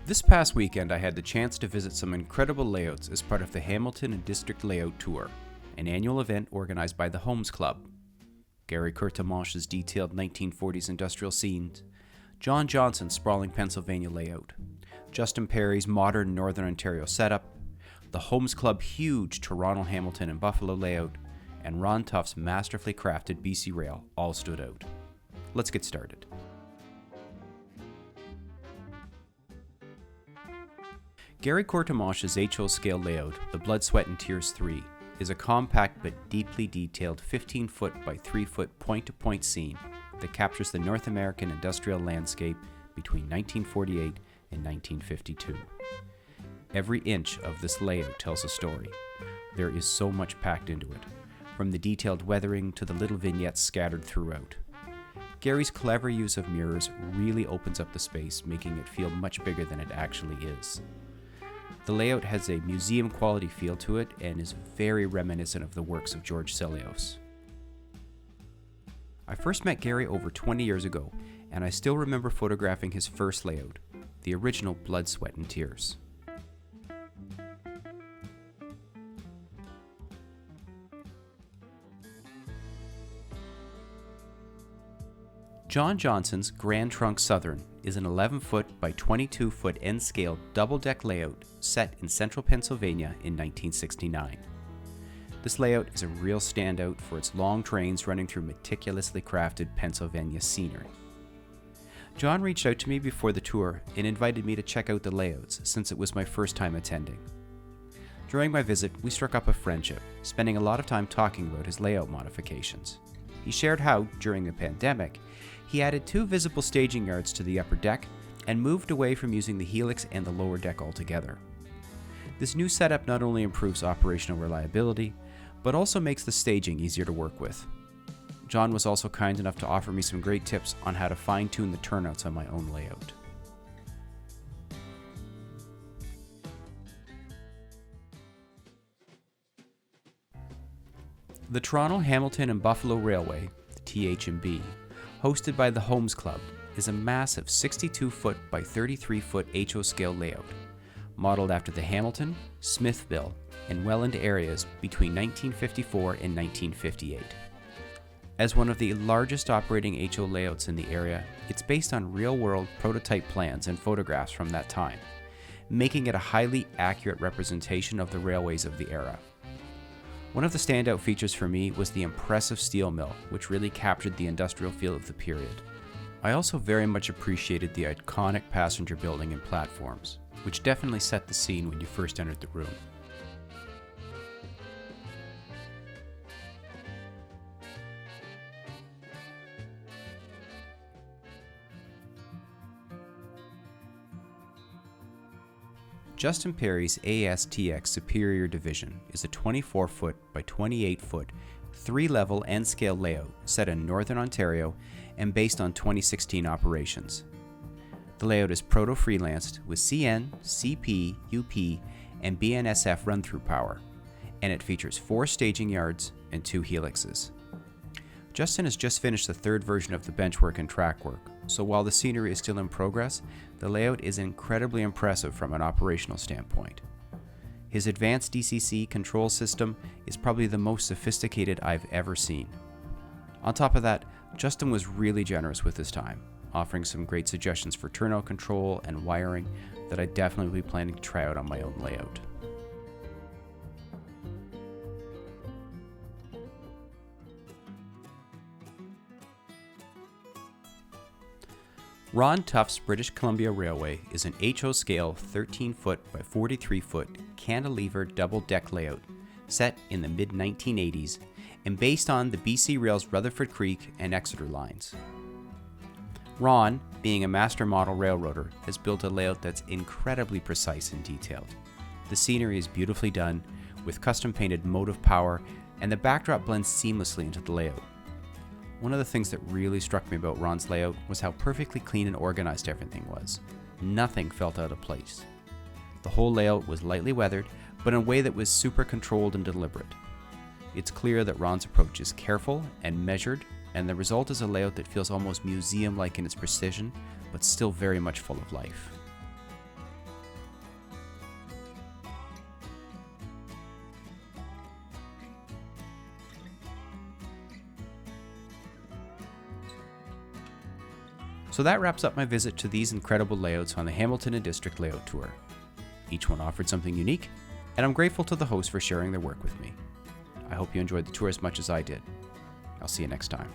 This past weekend I had the chance to visit some incredible layouts as part of the Hamilton and District Layout Tour, an annual event organized by the Homes Club. Gary Courtemanche's detailed 1940s industrial scenes, John Johnson's sprawling Pennsylvania layout, Justin Perry's modern Northern Ontario setup, the Homes Club huge Toronto, Hamilton, and Buffalo layout, and Ron Tuff's masterfully crafted BC Rail all stood out. Let's get started. Gary Courtemanche's HO scale layout, the Blood, Sweat and Tears 3, is a compact but deeply detailed 15-foot by 3-foot point-to-point scene that captures the North American industrial landscape between 1948 and 1952. Every inch of this layout tells a story. There is so much packed into it, from the detailed weathering to the little vignettes scattered throughout. Gary's clever use of mirrors really opens up the space, making it feel much bigger than it actually is. The layout has a museum-quality feel to it and is very reminiscent of the works of George Sellios. I first met Gary over 20 years ago, and I still remember photographing his first layout, the original Blood, Sweat and Tears. John Johnson's Grand Trunk Southern is an 11-foot by 22-foot N-scale double-deck layout set in central Pennsylvania in 1969. This layout is a real standout for its long trains running through meticulously crafted Pennsylvania scenery. John reached out to me before the tour and invited me to check out the layouts since it was my first time attending. During my visit, we struck up a friendship, spending a lot of time talking about his layout modifications. He shared how, during the pandemic, he added 2 visible staging yards to the upper deck and moved away from using the helix and the lower deck altogether. This new setup not only improves operational reliability, but also makes the staging easier to work with. John was also kind enough to offer me some great tips on how to fine-tune the turnouts on my own layout. The Toronto, Hamilton and Buffalo Railway, the TH&B, hosted by the Homes Club, is a massive 62-foot by 33-foot HO scale layout, modeled after the Hamilton, Smithville, and Welland areas between 1954 and 1958. As one of the largest operating HO layouts in the area, it's based on real-world prototype plans and photographs from that time, making it a highly accurate representation of the railways of the era. One of the standout features for me was the impressive steel mill, which really captured the industrial feel of the period. I also very much appreciated the iconic passenger building and platforms, which definitely set the scene when you first entered the room. Justin Perry's ASX Superior Division is a 24-foot by 28-foot, 3-level N-scale layout set in Northern Ontario and based on 2016 operations. The layout is proto-freelanced with CN, CP, UP, and BNSF run-through power, and it features 4 staging yards and 2 helixes. Justin has just finished the 3rd version of the benchwork and track work, so while the scenery is still in progress, the layout is incredibly impressive from an operational standpoint. His advanced DCC control system is probably the most sophisticated I've ever seen. On top of that, Justin was really generous with his time, offering some great suggestions for turnout control and wiring that I definitely will be planning to try out on my own layout. Ron Tuff's British Columbia Railway is an HO scale 13-foot by 43-foot cantilever double-deck layout set in the mid-1980s and based on the BC Rail's Rutherford Creek and Exeter lines. Ron, being a master model railroader, has built a layout that's incredibly precise and detailed. The scenery is beautifully done, with custom-painted motive power, and the backdrop blends seamlessly into the layout. One of the things that really struck me about Ron's layout was how perfectly clean and organized everything was. Nothing felt out of place. The whole layout was lightly weathered, but in a way that was super controlled and deliberate. It's clear that Ron's approach is careful and measured, and the result is a layout that feels almost museum-like in its precision, but still very much full of life. So that wraps up my visit to these incredible layouts on the Hamilton and District Layout Tour. Each one offered something unique, and I'm grateful to the hosts for sharing their work with me. I hope you enjoyed the tour as much as I did. I'll see you next time.